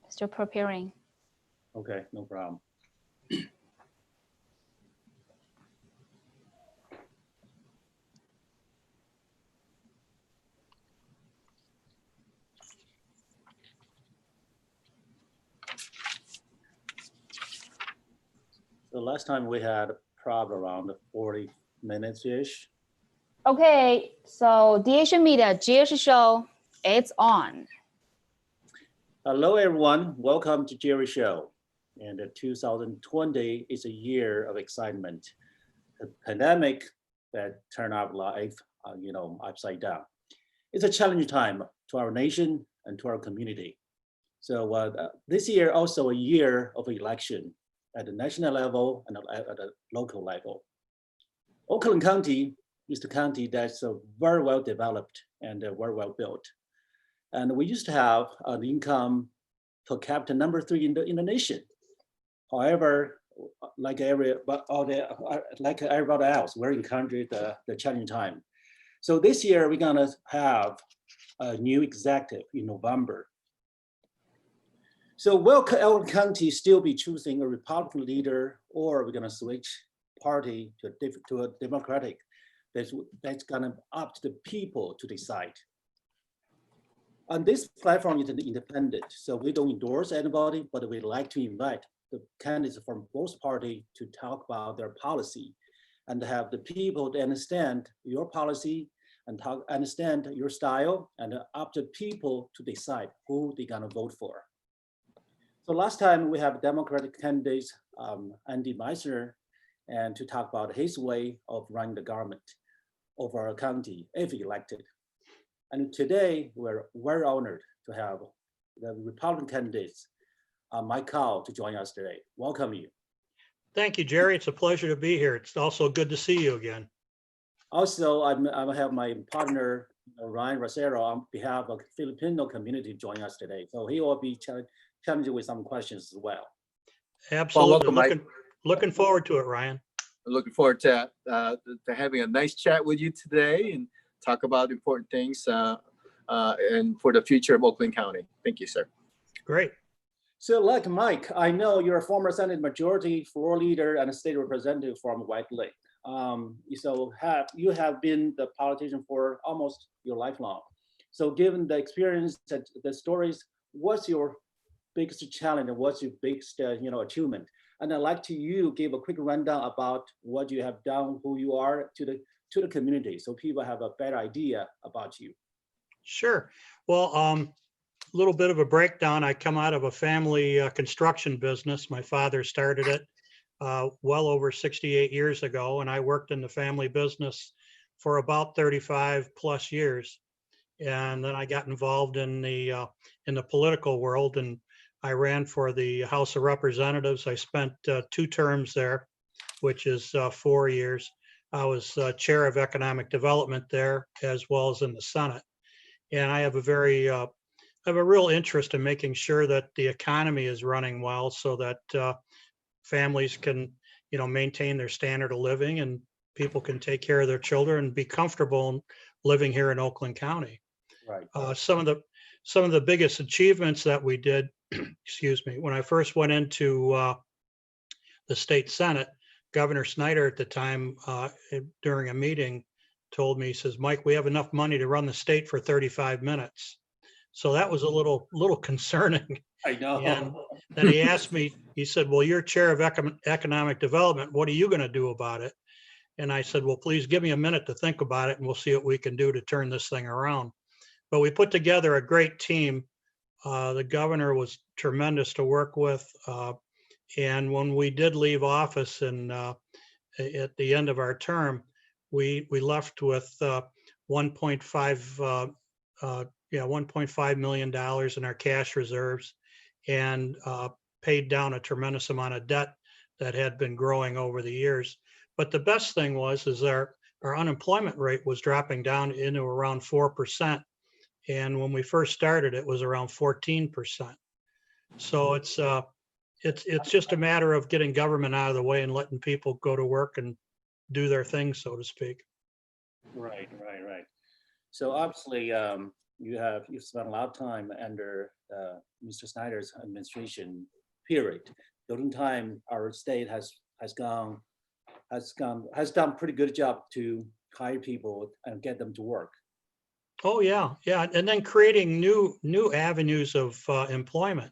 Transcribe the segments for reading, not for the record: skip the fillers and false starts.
Still preparing. Okay, no problem. The last time we had probably around 40 minutes-ish. Okay, so the Asian Media Jerry Show, it's on. Hello, everyone. Welcome to Jerry Show. And 2020 is a year of excitement. The pandemic that turned our life, upside down. It's a challenging time to our nation and to our community. So this year also a year of election at the national level and at the local level. Oakland County is the county that's very well developed and very well built. And we used to have an income per capita number 3 in the nation. However, like everybody else, we're encountering the challenging time. So this year we're gonna have a new executive in November. So will Oakland County still be choosing a Republican leader, or we're gonna switch party to a Democratic? That's gonna up to the people to decide. And this platform is independent, so we don't endorse anybody, but we'd like to invite the candidates from both parties to talk about their policy and have the people to understand your policy and understand your style, and up to people to decide who they're gonna vote for. So last time we have Democratic candidates, Andy Meisner, and to talk about his way of running the government over our county if elected. And today we're very honored to have the Republican candidates, Mike Kowall, to join us today. Welcome you. Thank you, Jerry. It's a pleasure to be here. It's also good to see you again. Also, I have my partner, Ryan Rosero, on behalf of the Filipino community joining us today. So he will be challenging with some questions as well. Absolutely. Well, welcome, looking forward to it, Ryan. Looking forward to having a nice chat with you today and talk about important things and for the future of Oakland County. Thank you, sir. Great. So like Mike, I know you're a former Senate Majority Floor Leader and a state representative from White Lake. So you have been the politician for almost your lifelong. So given the experience, the stories, what's your biggest challenge and what's your biggest achievement? And I'd like you give a quick rundown about what you have done, who you are to the community, so people have a better idea about you. Sure. Well, a little bit of a breakdown. I come out of a family construction business. My father started it well over 68 years ago, and I worked in the family business for about 35 plus years. And then I got involved in the political world, and I ran for the House of Representatives. I spent 2 terms there, which is 4 years. I was chair of economic development there, as well as in the Senate. And I have a real interest in making sure that the economy is running well, so that families can, maintain their standard of living, and people can take care of their children and be comfortable living here in Oakland County. Right. Some of the biggest achievements that we did, excuse me, when I first went into the state Senate, Governor Snyder at the time during a meeting told me, he says, "Mike, we have enough money to run the state for 35 minutes." So that was a little concerning. I know. And then he asked me, he said, "Well, you're chair of economic development. What are you going to do about it?" And I said, "Well, please give me a minute to think about it, and we'll see what we can do to turn this thing around." But we put together a great team. The governor was tremendous to work with. And when we did leave office and at the end of our term, we left with $1.5 million in our cash reserves, and paid down a tremendous amount of debt that had been growing over the years. But the best thing is our unemployment rate was dropping down into around 4%. And when we first started, it was around 14%. So it's just a matter of getting government out of the way and letting people go to work and do their thing, so to speak. Right. So obviously, you spent a lot of time under Mr. Snyder's administration period. During time, our state has done pretty good job to hire people and get them to work. Oh, yeah, yeah. And then creating new avenues of employment.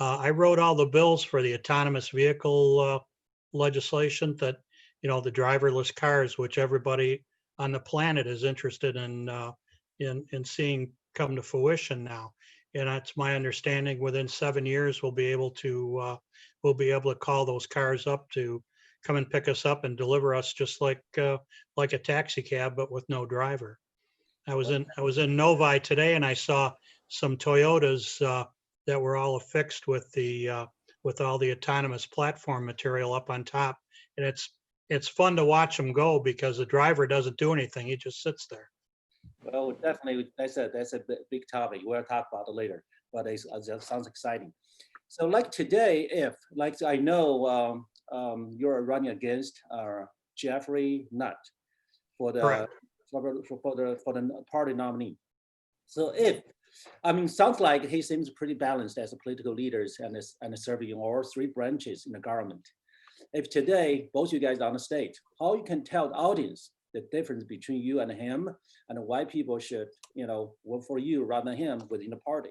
I wrote all the bills for the autonomous vehicle legislation that, the driverless cars, which everybody on the planet is interested in seeing come to fruition now. And it's my understanding within 7 years, we'll be able to call those cars up to come and pick us up and deliver us just like a taxi cab, but with no driver. I was in Novi today and I saw some Toyotas that were all affixed with all the autonomous platform material up on top. And it's fun to watch them go because the driver doesn't do anything. He just sits there. Well, definitely, that's a big topic. We'll talk about it later, but it sounds exciting. So like today, I know you're running against Jeffrey Nutt for the party nominee. So sounds like he seems pretty balanced as a political leader and serving in all three branches in the government. If today both you guys are on the stage, how you can tell the audience the difference between you and him, and why people should vote for you rather than him within the party?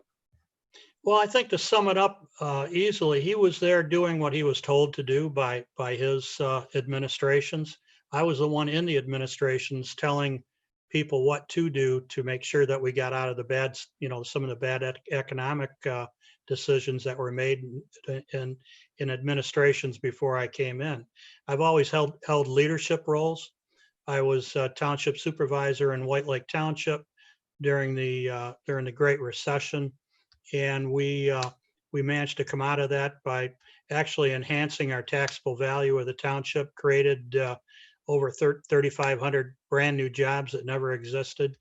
Well, I think to sum it up easily, he was there doing what he was told to do by his administrations. I was the one in the administrations telling people what to do to make sure that we got out of the bad, some of the bad economic decisions that were made in administrations before I came in. I've always held leadership roles. I was township supervisor in White Lake Township during the Great Recession, and we managed to come out of that by actually enhancing our taxable value of the township, created over 3,500 brand new jobs that never existed.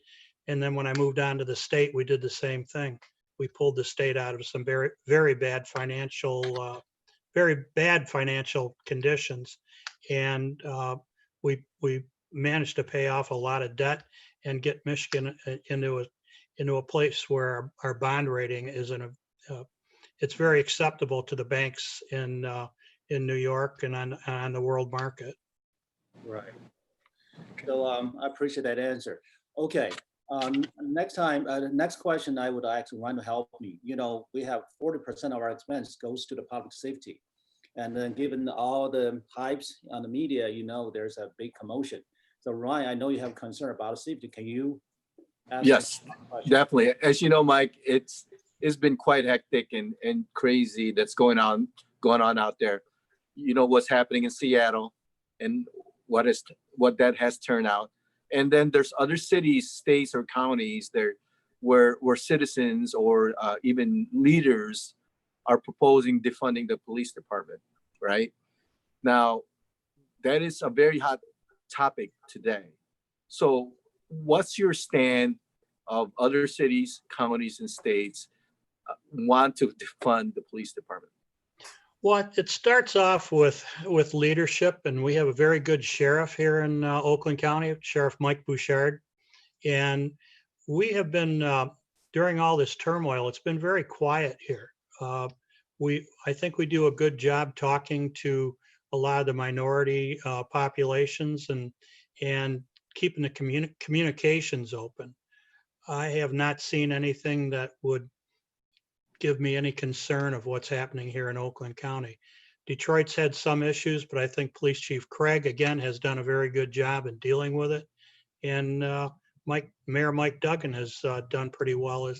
And then when I moved on to the state, we did the same thing. We pulled the state out of some very, very bad financial conditions, and we managed to pay off a lot of debt and get Michigan into a place where our bond rating is it's very acceptable to the banks in New York and on the world market. Right. So I appreciate that answer. Okay. Next time, the next question I would ask Ryan to help me. We have 40% of our expense goes to the public safety. And then given all the hypes on the media, there's a big commotion. So Ryan, I know you have concern about safety. Can you ask? Yes, definitely. As you know, Mike, it's been quite hectic and crazy that's going on out there. What's happening in Seattle and what that has turned out. And then there's other cities, states, or counties there where citizens or even leaders are proposing defunding the police department, right? Now, that is a very hot topic today. So what's your stand of other cities, counties, and states want to defund the police department? Well, it starts off with leadership, and we have a very good sheriff here in Oakland County, Sheriff Mike Bouchard. And we have been, during all this turmoil, it's been very quiet here. I think we do a good job talking to a lot of the minority populations and keeping the communications open. I have not seen anything that would give me any concern of what's happening here in Oakland County. Detroit's had some issues, but I think Police Chief Craig, again, has done a very good job in dealing with it. And Mayor Mike Duggan has done pretty well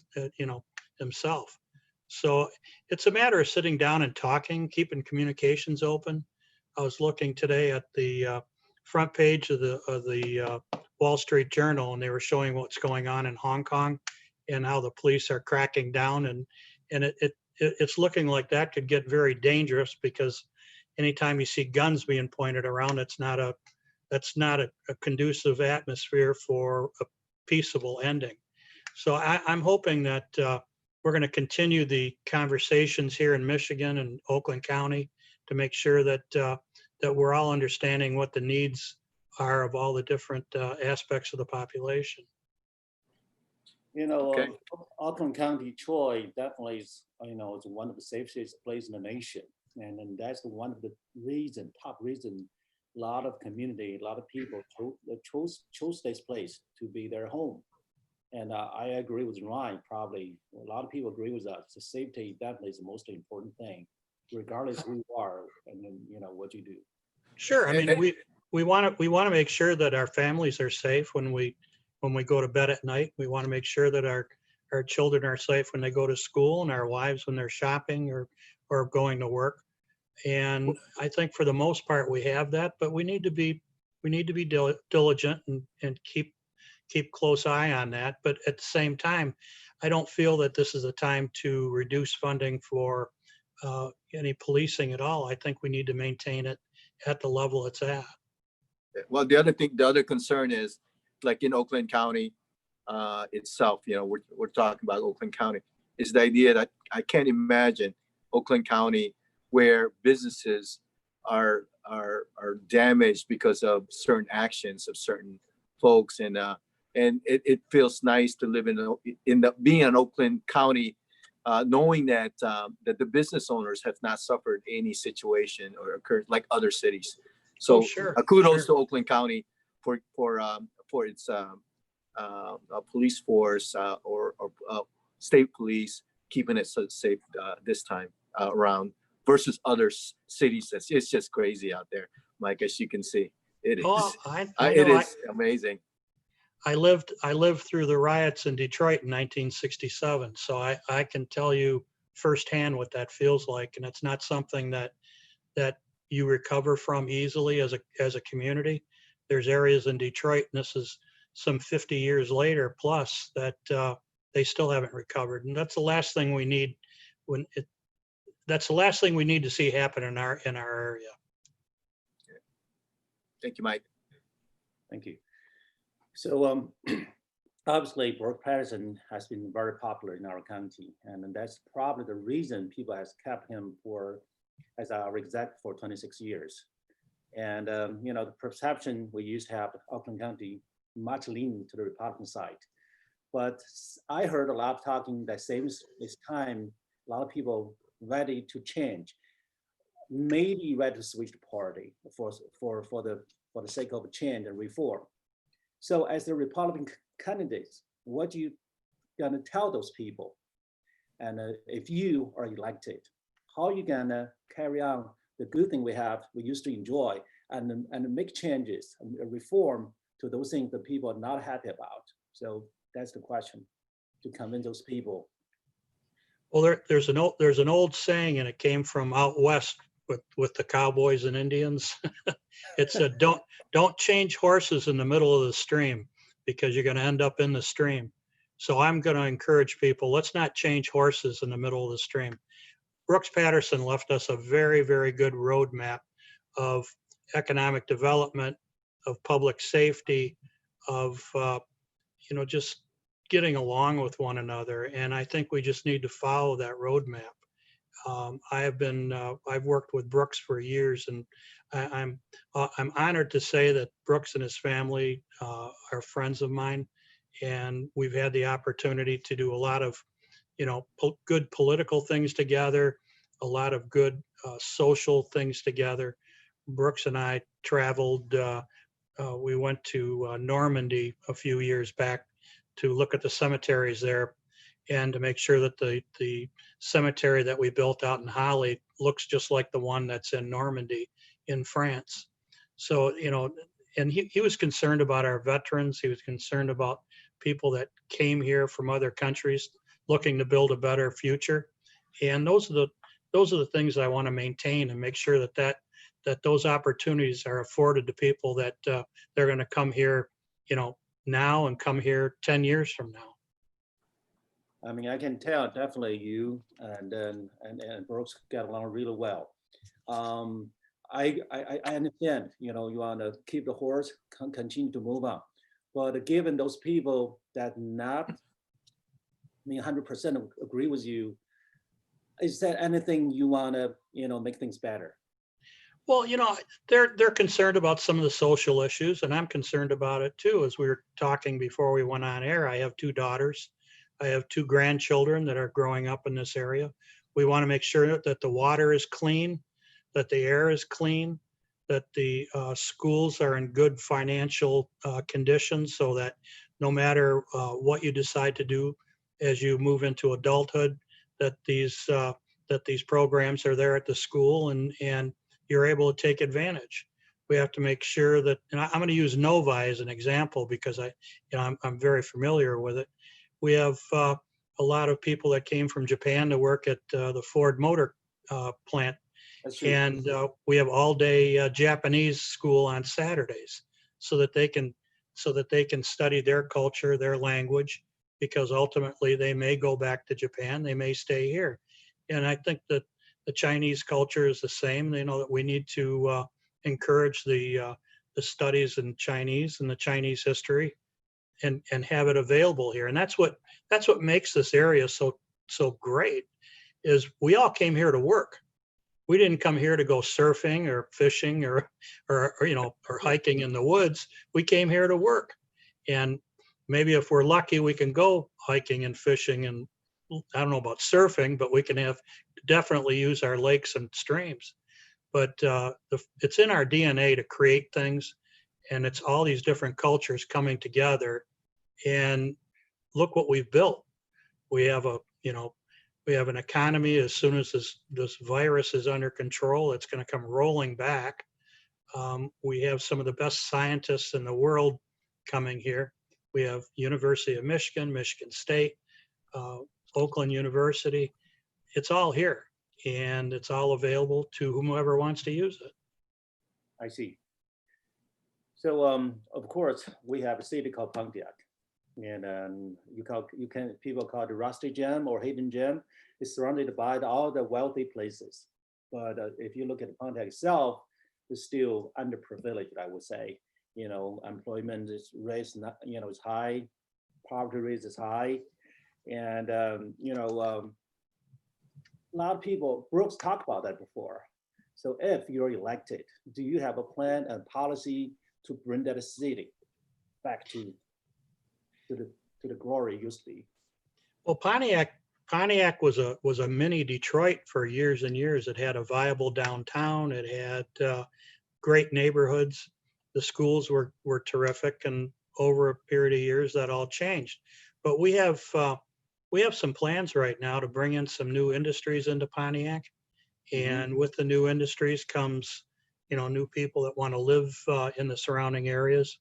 himself. So it's a matter of sitting down and talking, keeping communications open. I was looking today at the front page of the Wall Street Journal, and they were showing what's going on in Hong Kong and how the police are cracking down, and it's looking like that could get very dangerous, because anytime you see guns being pointed around, that's not a conducive atmosphere for a peaceable ending. So I'm hoping that we're going to continue the conversations here in Michigan and Oakland County to make sure that we're all understanding what the needs are of all the different aspects of the population. You know, Okay. Auckland County, Troy definitely is, is one of the safest places in the nation. And that's one of the top reason, a lot of community, a lot of people chose this place to be their home. And I agree with Ryan, probably a lot of people agree with us. The safety definitely is the most important thing, regardless who you are and then, what you do. Sure. I mean, And- we want to make sure that our families are safe when we go to bed at night. We want to make sure that our children are safe when they go to school, and our wives when they're shopping or going to work. And I think for the most part we have that, but we need to be diligent and keep close eye on that. But at the same time, I don't feel that this is a time to reduce funding for any policing at all. I think we need to maintain it at the level it's at. Well, the other concern is, like in Oakland County itself, we're talking about Oakland County, is the idea that I can't imagine Oakland County where businesses are damaged because of certain actions of certain folks, and it feels nice to live being in Oakland County, knowing that that the business owners have not suffered any situation or occurred like other cities. So Sure, kudos sure. to Oakland County for its police force or state police keeping it so safe this time around versus other cities. It's just crazy out there, Mike, as you can see. It is. Oh, It is amazing. I lived through the riots in Detroit in 1967, so I can tell you firsthand what that feels like, and it's not something that you recover from easily as a community. There's areas in Detroit, and this is some 50 years later plus, that they still haven't recovered, and that's the last thing we need that's the last thing we need to see happen in our area. Thank you, Mike. Thank you. So obviously, Brooke Patterson has been very popular in our county, and that's probably the reason people has kept him as our exec for 26 years. And the perception we used to have Oakland County much leaning to the Republican side, but I heard a lot of talking that this time a lot of people ready to change, maybe ready to switch the party for the sake of change and reform. So as the Republican candidates, what you gonna tell those people? And if you are elected, how are you gonna carry on the good thing we used to enjoy, and make changes and reform to those things that people are not happy about? So that's the question, to convince those people. Well, there's an old saying, and it came from out west with the cowboys and Indians. It said, don't change horses in the middle of the stream, because you're going to end up in the stream. So I'm going to encourage people, let's not change horses in the middle of the stream. Brooks Patterson left us a very, very good roadmap of economic development, of public safety, of just getting along with one another. And I think we just need to follow that roadmap. I've worked with Brooks for years, and I'm honored to say that Brooks and his family are friends of mine, and we've had the opportunity to do a lot of, good political things together, a lot of good social things together. Brooks and I traveled. We went to Normandy a few years back to look at the cemeteries there, and to make sure that the cemetery that we built out in Holly looks just like the one that's in Normandy in France. So, and he was concerned about our veterans. He was concerned about people that came here from other countries looking to build a better future. And those are the things I want to maintain, and make sure that those opportunities are afforded to people that they're going to come here, now, and come here 10 years from now. I mean, I can tell definitely you and Brooks get along really well. I understand, you want to keep the horse, continue to move on, but given those people that not, 100% agree with you, is there anything you want to, make things better? Well, they're concerned about some of the social issues, and I'm concerned about it too. As we were talking before we went on air, I have two daughters. I have 2 grandchildren that are growing up in this area. We want to make sure that the water is clean, that the air is clean, that the schools are in good financial conditions so that no matter what you decide to do as you move into adulthood, that these programs are there at the school and you're able to take advantage. We have to make sure that, and I'm going to use Novi as an example because I'm very familiar with it. We have a lot of people that came from Japan to work at the Ford Motor plant. That's true. And we have all-day Japanese school on Saturdays so that they can study their culture, their language, because ultimately they may go back to Japan, they may stay here. And I think that the Chinese culture is the same. They know that we need to encourage the studies in Chinese and the Chinese history and have it available here. And that's what makes this area so great, is we all came here to work. We didn't come here to go surfing or fishing or hiking in the woods. We came here to work. And maybe if we're lucky, we can go hiking and fishing, and I don't know about surfing, but we can definitely use our lakes and streams. But it's in our DNA to create things, and it's all these different cultures coming together. And look what we've built. We have an economy. As soon as this virus is under control, it's going to come rolling back. We have some of the best scientists in the world coming here. We have University of Michigan, Michigan State, Oakland University. It's all here, and it's all available to whomever wants to use it. I see. So of course we have a city called Pontiac, and people call it the Rusty Gem or Hidden Gem. It's surrounded by all the wealthy places, but if you look at Pontiac itself, it's still underprivileged, I would say. Employment rate is high, poverty rate is high, and a lot of people, Brooks talked about that before. So if you're elected, do you have a plan and policy to bring that city back to the glory it used to be? Well, Pontiac was a mini Detroit for years and years. It had a viable downtown. It had great neighborhoods. The schools were terrific, and over a period of years that all changed. But we have some plans right now to bring in some new industries into Pontiac, and with the new industries comes new people that want to live in the surrounding areas.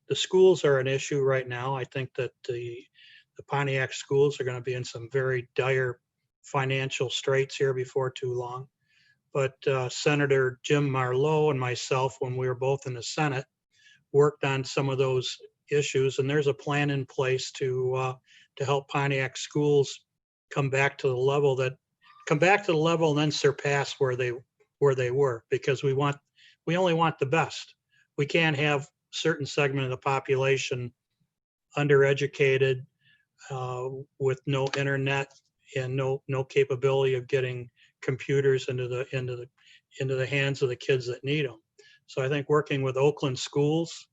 The schools are an issue right now. I think that the Pontiac schools are going to be in some very dire financial straits here before too long. But Senator Jim Marlowe and myself, when we were both in the Senate, worked on some of those issues, and there's a plan in place to help Pontiac schools come back to the level and then surpass where they were, because we only want the best. We can't have certain segment of the population undereducated, with no internet and no capability of getting computers into the hands of the kids that need them. So I think working with Oakland schools,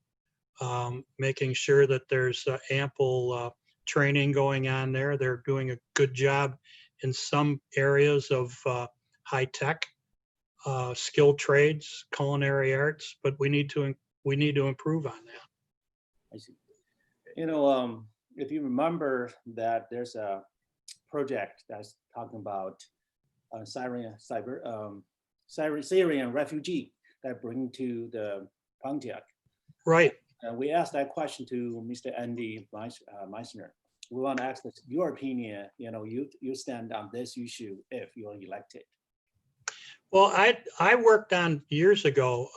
making sure that there's ample training going on there. They're doing a good job in some areas of high tech, skilled trades, culinary arts, but we need to improve on that. I see. If you remember that there's a project that's talking about Syrian refugee that bring to the Pontiac. Right. We asked that question to Mr. Andy Meissner. We want to ask this, your opinion. You stand on this issue if you're elected. Well, I worked on years ago,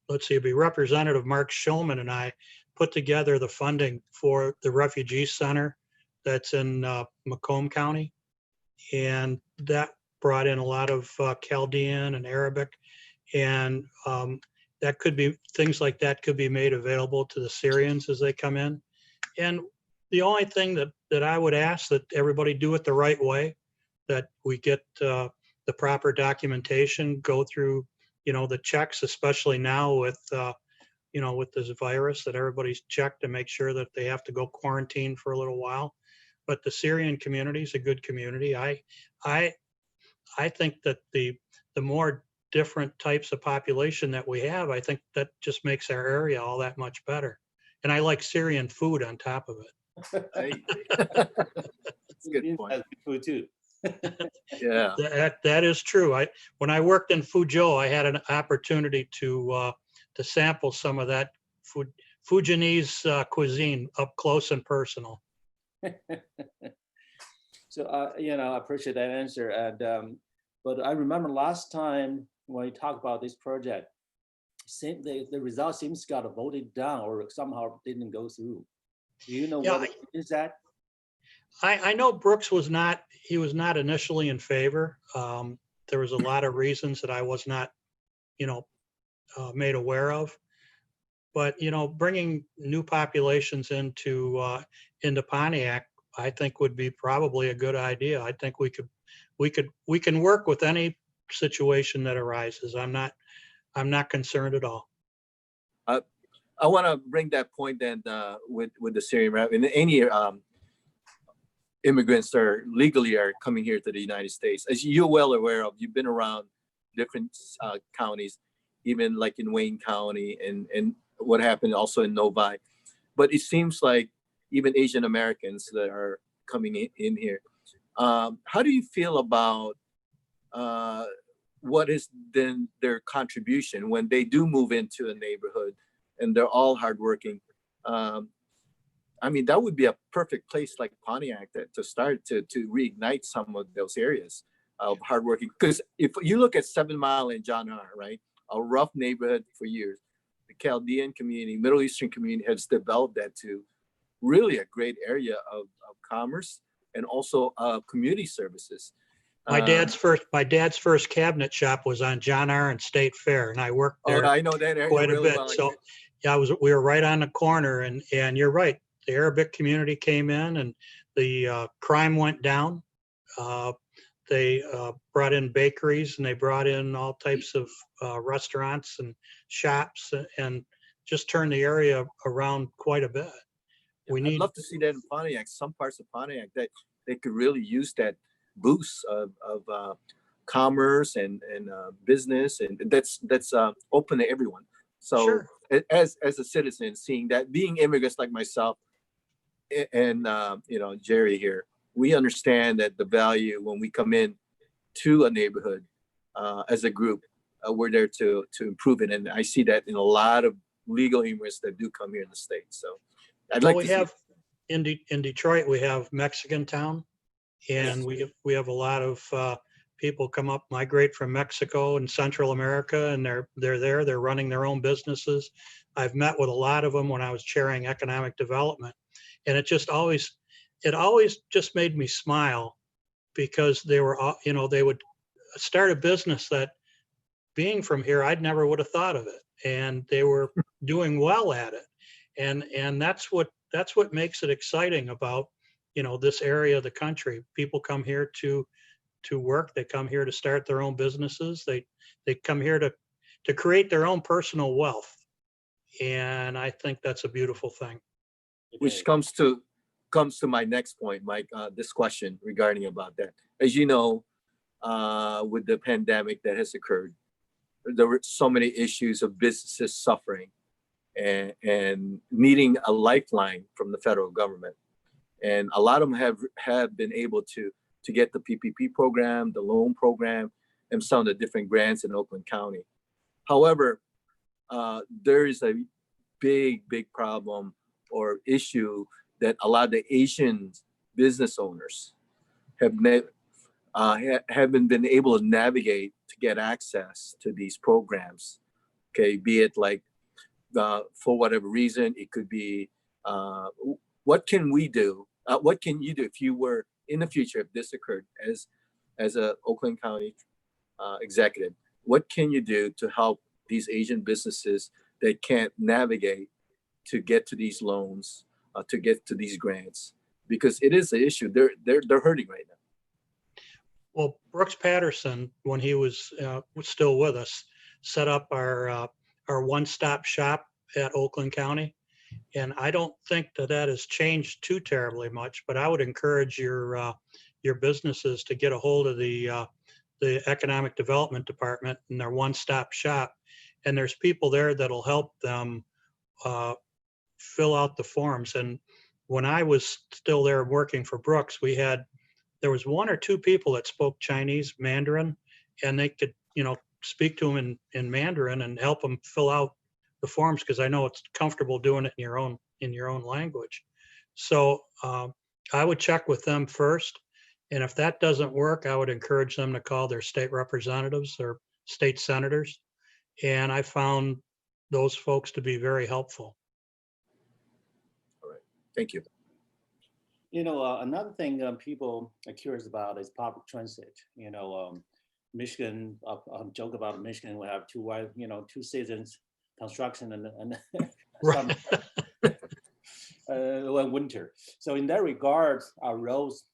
Representative Mark Schulman and I put together the funding for the refugee center that's in Macomb County, and that brought in a lot of Chaldean and Arabic, and that could be, things like that could be made available to the Syrians as they come in. And the only thing that I would ask, that everybody do it the right way, that we get the proper documentation, go through the checks, especially now with with this virus, that everybody's checked to make sure that they have to go quarantine for a little while. But the Syrian community is a good community. I think that the more different types of population that we have, I think that just makes our area all that much better. And I like Syrian food on top of it. That's a good point. Food too. Yeah. That is true. When I worked in Fuzhou, I had an opportunity to sample some of that Fujianese cuisine up close and personal. So, I appreciate that answer. And but I remember last time when we talked about this project, the result seems got voted down or somehow didn't go through. Do you know what is that? I know Brooks was not initially in favor. There was a lot of reasons that I was not, made aware of. But, bringing new populations into Pontiac, I think would be probably a good idea. I think we can work with any situation that arises. I'm not concerned at all. I want to bring that point then with the Syrian rep and any immigrants that are legally coming here to the United States. As you're well aware of, you've been around different counties, even like in Wayne County and what happened also in Novi. But it seems like even Asian Americans that are coming in here. How do you feel about what is then their contribution when they do move into a neighborhood and they're all hardworking? That would be a perfect place like Pontiac to start to reignite some of those areas of hardworking. Because if you look at 7 Mile and John R., right, a rough neighborhood for years, the Chaldean community, Middle Eastern community has developed that to really a great area of commerce and also community services. My dad's first cabinet shop was on John R. and State Fair, and I worked there. I know that area quite really a bit. well. So yeah, we were right on the corner, and you're right. The Arabic community came in, and the crime went down. They brought in bakeries, and they brought in all types of restaurants and shops, and just turned the area around quite a bit. I'd love to see that in Pontiac. Some parts of Pontiac that they could really use that boost of commerce and business, and that's open to everyone. So sure. As a citizen, seeing that, being immigrants like myself and Jerry here, we understand that the value when we come in to a neighborhood as a group, we're there to improve it, and I see that in a lot of legal immigrants that do come here in the States. So I'd like to see in Detroit, we have Mexican Town, and we have a lot of people migrate from Mexico and Central America, and they're running their own businesses. I've met with a lot of them when I was chairing economic development, and it always just made me smile, because they would start a business that, being from here, I'd never would have thought of it, and they were doing well at it, and that's what makes it exciting about this area of the country. People come here to work. They come here to start their own businesses. They come here to create their own personal wealth, and I think that's a beautiful thing. Which comes to my next point, Mike. This question regarding about that, as you know, with the pandemic that has occurred, there were so many issues of businesses suffering and needing a lifeline from the federal government. And a lot of them have been able to get the PPP program, the loan program, and some of the different grants in Oakland County. However, there is a big problem or issue that a lot of the Asian business owners haven't been able to navigate to get access to these programs. Okay, be it like for whatever reason, it could be what can we do? What can you do if you were in the future, if this occurred as a Oakland County executive? What can you do to help these Asian businesses that can't navigate to get to these loans, to get to these grants? Because it is an issue. They're hurting right now. Well, Brooks Patterson, when he was still with us, set up our one-stop shop at Oakland County. And I don't think that that has changed too terribly much, but I would encourage your businesses to get a hold of the Economic Development Department and their one-stop shop. And there's people there that'll help them fill out the forms. And when I was still there working for Brooks, there was one or two people that spoke Chinese Mandarin, and they could, speak to them in Mandarin and help them fill out the forms, because I know it's comfortable doing it in your own language. So I would check with them first. And if that doesn't work, I would encourage them to call their state representatives or state senators. And I found those folks to be very helpful. All right, thank you. Another thing people are curious about is public transit. Michigan, joke about Michigan, we have two seasons, construction and Right. winter. So in that regard, our roads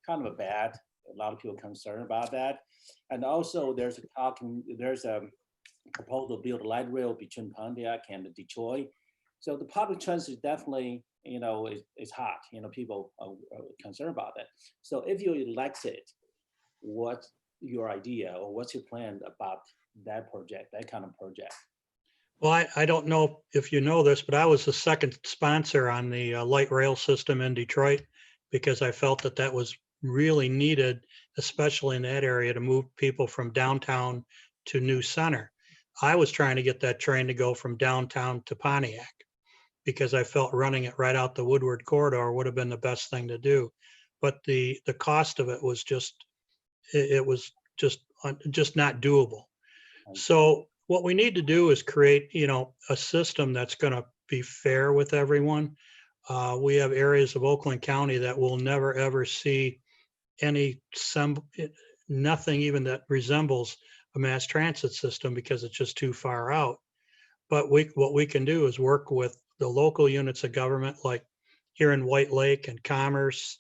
kind of bad. A lot of people concerned about that. And also there's a proposal to build a light rail between Pontiac and Detroit. So the public transit definitely, is hot. People are concerned about that. So if you elect it, what's your idea or what's your plan about that kind of project? Well, I don't know if you know this, but I was the second sponsor on the light rail system in Detroit, because I felt that was really needed, especially in that area, to move people from downtown to New Center. I was trying to get that train to go from downtown to Pontiac, because I felt running it right out the Woodward corridor would have been the best thing to do. But the cost of it was just not doable. So what we need to do is create, a system that's going to be fair with everyone. We have areas of Oakland County that will never ever see nothing even that resembles a mass transit system, because it's just too far out. But what we can do is work with the local units of government, like here in White Lake and Commerce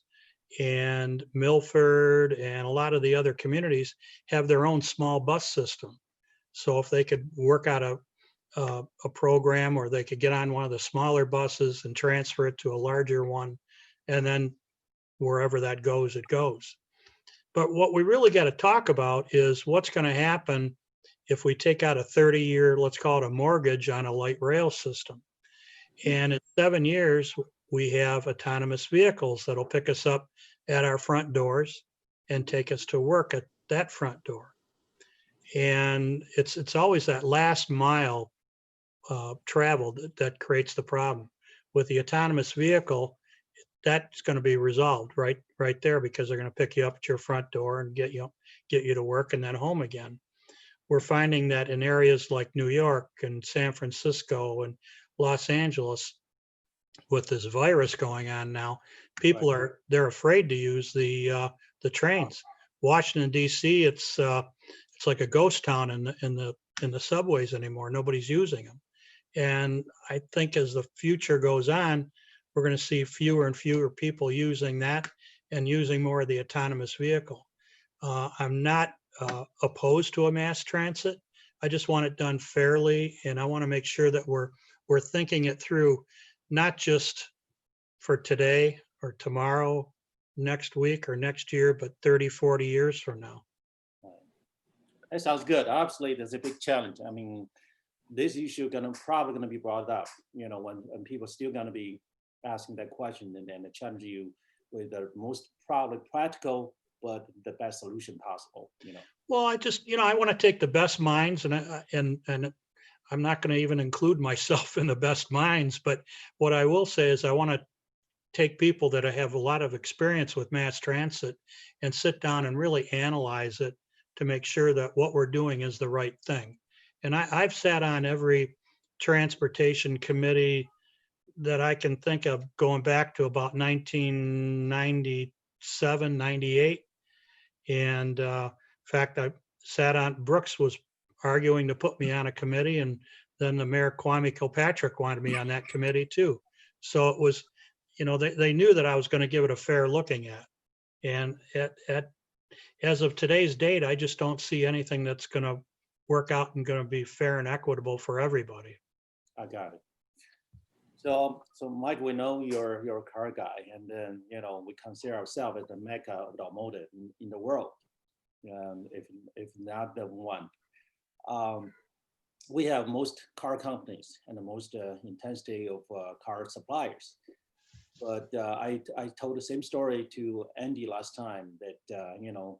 and Milford, and a lot of the other communities have their own small bus system. So if they could work out a program, or they could get on one of the smaller buses and transfer it to a larger one, and then wherever that goes, it goes. But what we really got to talk about is what's going to happen if we take out a 30-year, let's call it a mortgage, on a light rail system. And in 7 years, we have autonomous vehicles that'll pick us up at our front doors and take us to work at that front door. And it's always that last mile travel that creates the problem. With the autonomous vehicle, that's going to be resolved right there, because they're going to pick you up at your front door and get you to work and then home again. We're finding that in areas like New York and San Francisco and Los Angeles, with this virus going on now, people they're afraid to use the trains. Washington D.C., it's like a ghost town in the subways anymore. Nobody's using them. And I think as the future goes on, we're going to see fewer and fewer people using that and using more of the autonomous vehicle. I'm not opposed to a mass transit. I just want it done fairly, and I want to make sure that we're thinking it through, not just for today or tomorrow, next week or next year, but 30, 40 years from now. That sounds good. Obviously, there's a big challenge. I mean, this issue probably gonna be brought up, when people are still gonna be asking that question, and then challenge you with the most probably practical but the best solution possible. Well, I just, I want to take the best minds, and I'm not going to even include myself in the best minds, but what I will say is I want to take people that have a lot of experience with mass transit and sit down and really analyze it to make sure that what we're doing is the right thing. And I've sat on every transportation committee that I can think of, going back to about 1997, 98. And in fact, I sat on, Brooks was arguing to put me on a committee, and then the mayor, Kwame Kilpatrick, wanted me on that committee too. So it was, they knew that I was going to give it a fair looking at. And as of today's date, I just don't see anything that's going to work out and going to be fair and equitable for everybody. I got it. So Mike, we know you're a car guy, and then we consider ourselves as the mecca of the automotive in the world, if not the one. We have most car companies and the most intensity of car suppliers. But I told the same story to Andy last time that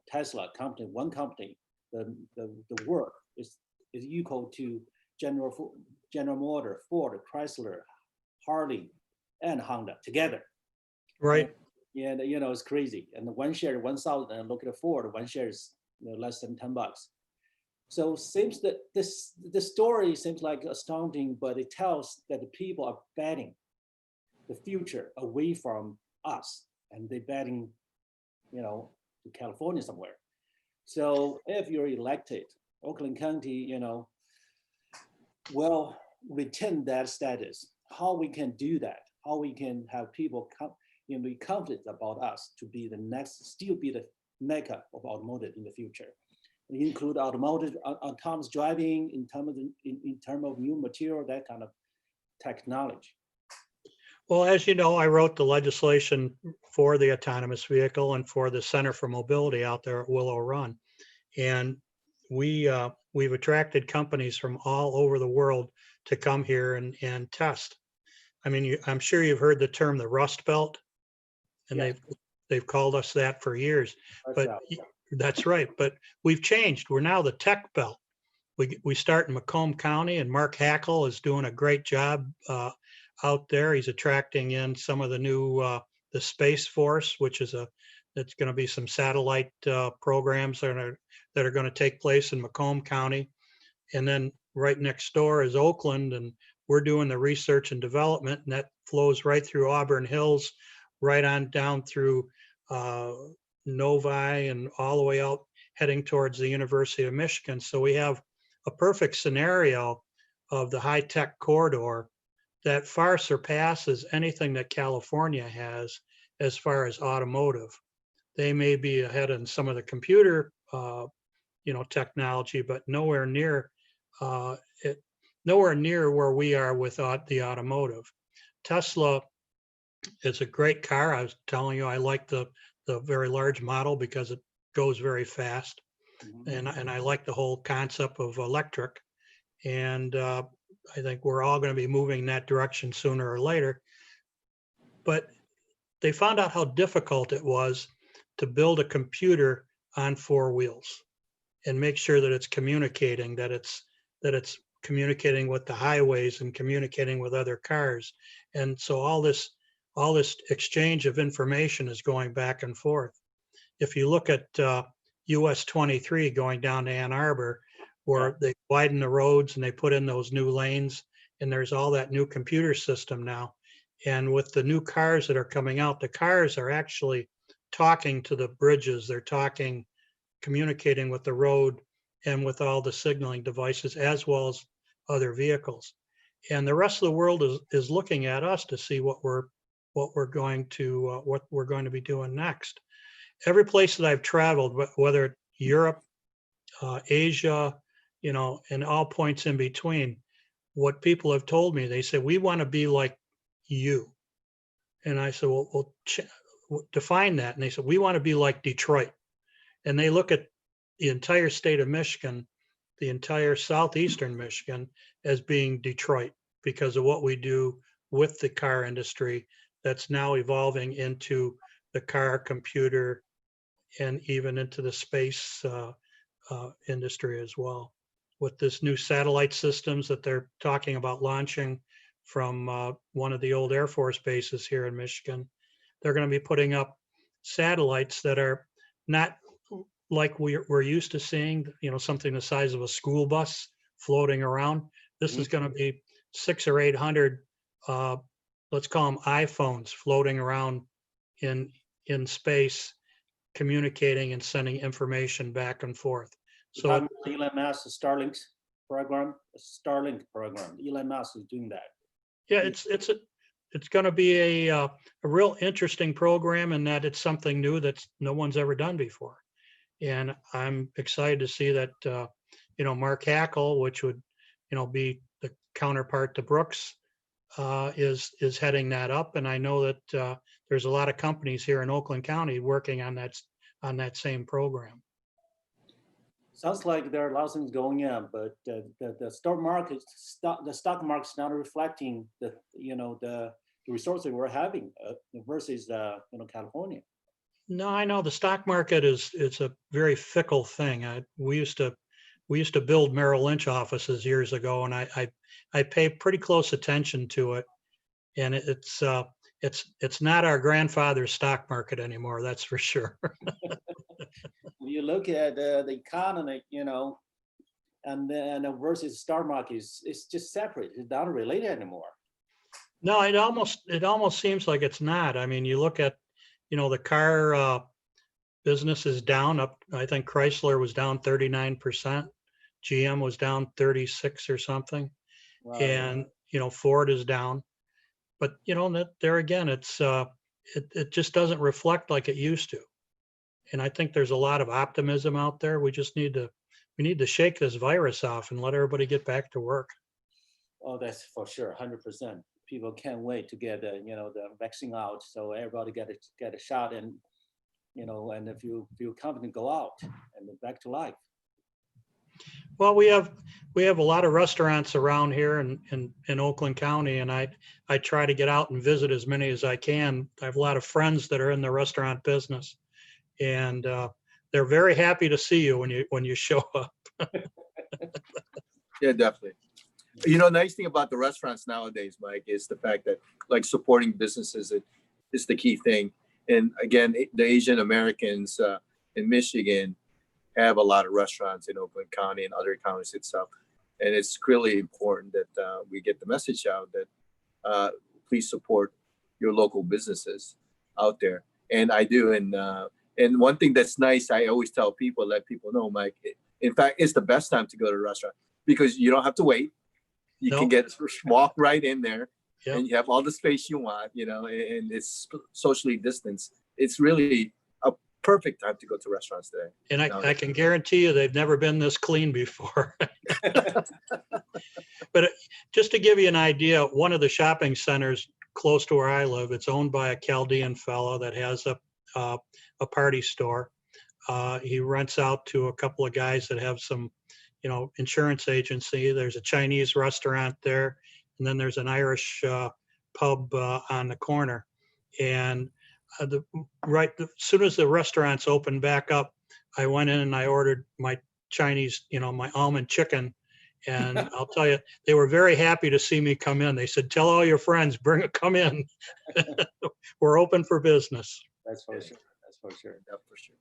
Tesla company, one company, the work is equal to General Motors, Ford, Chrysler, Harley, and Honda together. Right. And it's crazy. And the one share 1,000, and look at the Ford, one share is less than $10. So seems that the story seems like astounding, but it tells that the people are betting the future away from us, and they betting, to California somewhere. So if you're elected, Oakland County, will retain that status. How we can do that? How we can have people be confident about us to be the next, still be the mecca of automotive in the future. We include automotive, autonomous driving in terms of new material, that kind of technology. Well, as you know, I wrote the legislation for the autonomous vehicle and for the Center for Mobility out there at Willow Run. And we've attracted companies from all over the world to come here and test. I mean, I'm sure you've heard the term the Rust Belt, and Yeah. they've called us that for years. That's right. But we've changed. We're now the Tech Belt. We start in Macomb County, and Mark Hackle is doing a great job out there. He's attracting in some of the new the Space Force, which is that's going to be some satellite programs that are going to take place in Macomb County. And then right next door is Oakland, and we're doing the research and development, and that flows right through Auburn Hills, right on down through Novi and all the way out heading towards the University of Michigan. So we have a perfect scenario of the high-tech corridor that far surpasses anything that California has as far as automotive. They may be ahead in some of the computer, technology, but nowhere near where we are with the automotive. Tesla is a great car. I was telling you, I like the very large model because it goes very fast, and I like the whole concept of electric. And I think we're all going to be moving that direction sooner or later. But they found out how difficult it was to build a computer on four wheels and make sure that it's communicating, that it's communicating with the highways and communicating with other cars. And so all this exchange of information is going back and forth. If you look at US 23 going down to Ann Arbor, where they widen the roads and they put in those new lanes, and there's all that new computer system now. And with the new cars that are coming out, the cars are actually talking to the bridges. They're communicating with the road and with all the signaling devices, as well as other vehicles. And the rest of the world is looking at us to see what we're going to be doing next. Every place that I've traveled, whether Europe, Asia, and all points in between, what people have told me, they say, we want to be like you. And I said, well, define that. And they said, we want to be like Detroit. And they look at the entire state of Michigan, the entire southeastern Michigan, as being Detroit because of what we do with the car industry that's now evolving into the car, computer, and even into the space industry as well. With this new satellite systems that they're talking about launching from one of the old Air Force bases here in Michigan, they're going to be putting up satellites that are not like we're used to seeing, something the size of a school bus floating around. This is going to be 600 or 800, let's call them iPhones, floating around in space, communicating and sending information back and forth. So Elon Musk Starlink program. Elon Musk is doing that. Yeah, it's going to be a real interesting program in that it's something new that no one's ever done before. And I'm excited to see that, Mark Hackle, which would, be the counterpart to Brooks, is heading that up. And I know that there's a lot of companies here in Oakland County working on that same program. Sounds like there are a lot of things going on, but the stock market, the stock market's not reflecting the resources we're having versus California. No, I know the stock market it's a very fickle thing. We used to build Merrill Lynch offices years ago, and I pay pretty close attention to it. And it's not our grandfather's stock market anymore. That's for sure. When you look at the economy, and then versus stock market, it's just separate. It's not related anymore. No, it almost seems like it's not. I mean, you look at, the car business is down up. I think Chrysler was down 39%. GM was down 36 or something. Wow. And, Ford is down. But, that there again, it just doesn't reflect like it used to. And I think there's a lot of optimism out there. We just need to shake this virus off and let everybody get back to work. Oh, that's for sure, 100%. People can't wait to get the vaccine out, so everybody get a shot, and and if you feel confident, go out and back to life. Well, we have a lot of restaurants around here in Oakland County, and I try to get out and visit as many as I can. I have a lot of friends that are in the restaurant business, and they're very happy to see you when you show up. Yeah, definitely. Nice thing about the restaurants nowadays, Mike, is the fact that like supporting businesses is the key thing. And again, the Asian Americans in Michigan have a lot of restaurants in Oakland County and other counties itself. And it's really important that we get the message out that please support your local businesses out there. And I do. And one thing that's nice, I always tell people, let people know, Mike, in fact, it's the best time to go to a restaurant because you don't have to wait. You can walk right in there. Yep. And you have all the space you want, and it's socially distanced. It's really a perfect time to go to restaurants today. And I can guarantee you they've never been this clean before. But just to give you an idea, one of the shopping centers close to where I live, it's owned by a Chaldean fellow that has a party store. He rents out to a couple of guys that have some insurance agency. There's a Chinese restaurant there, and then there's an Irish pub on the corner. And as soon as the restaurants opened back up, I went in and I ordered my Chinese, my almond chicken. And I'll tell you, they were very happy to see me come in. They said, "Tell all your friends, come in. We're open for business." That's for sure. That's for sure. That's for sure.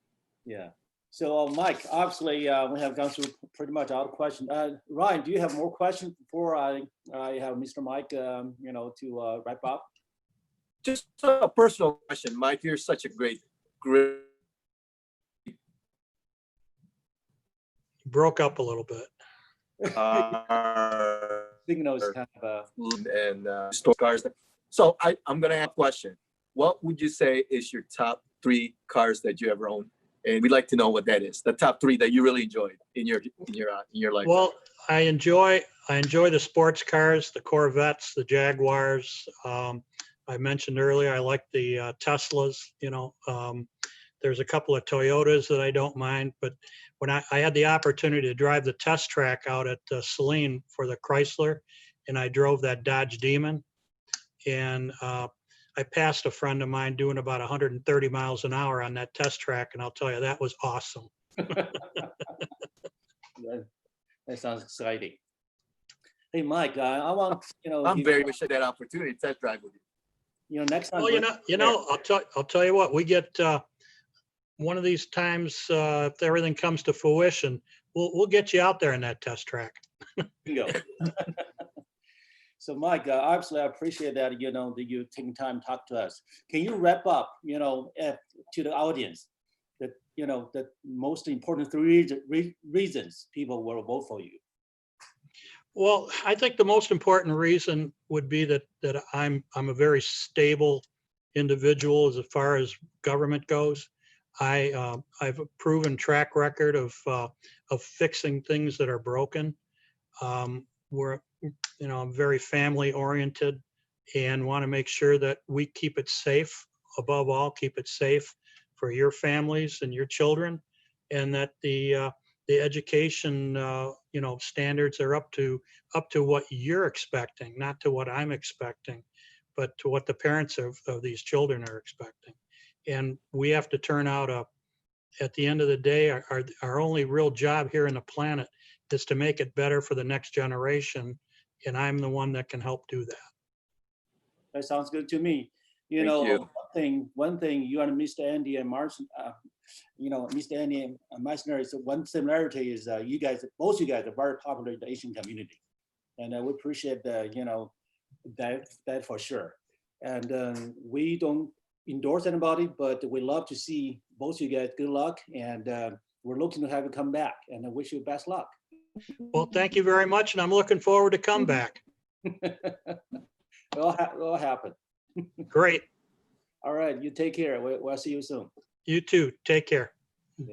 Yeah. So, Mike, obviously, we have gone through pretty much all the questions. Ryan, do you have more questions before I have Mr. Mike, to wrap up? Just a personal question, Mike. You're such a great. Broke up a little bit. Signals kind of and store cars. So I'm gonna have a question. What would you say is your top 3 cars that you ever owned? And we'd like to know what that is. The top 3 that you really enjoyed in your life. Well, I enjoy the sports cars, the Corvettes, the Jaguars. I mentioned earlier I like the Teslas. There's a couple of Toyotas that I don't mind. But when I had the opportunity to drive the test track out at Saline for the Chrysler, and I drove that Dodge Demon, and I passed a friend of mine doing about 130 miles an hour on that test track, and I'll tell you, that was awesome. that sounds exciting. Hey, Mike, I want I'm very much at that opportunity to test drive with you. Next time. Well, I'll tell you what, we get one of these times if everything comes to fruition, we'll get you out there in that test track. Bingo. So, Mike, obviously, I appreciate that, that you taking time to talk to us. Can you wrap up, to the audience that, the most important 3 reasons people will vote for you? Well, I think the most important reason would be that I'm a very stable individual as far as government goes. I've a proven track record of fixing things that are broken. I'm very family oriented. and want to make sure that we keep it safe. Above all, keep it safe for your families and your children, and that the education standards are up to what you're expecting, not to what I'm expecting, but to what the parents of these children are expecting. And we have to turn out at the end of the day, our only real job here on the planet is to make it better for the next generation. And I'm the one that can help do that. That sounds good to me. Thank you. One thing you and Mr. Andy and Martin, Mr. Andy and Meissner, is one similarity is both you guys are very popular in the Asian community. And we appreciate that for sure. And we don't endorse anybody, but we love to see both you guys. Good luck, and we're looking to have you come back. And I wish you best luck. Well, thank you very much, and I'm looking forward to come back. It'll happen. Great. All right, you take care. We'll see you soon. You too. Take care.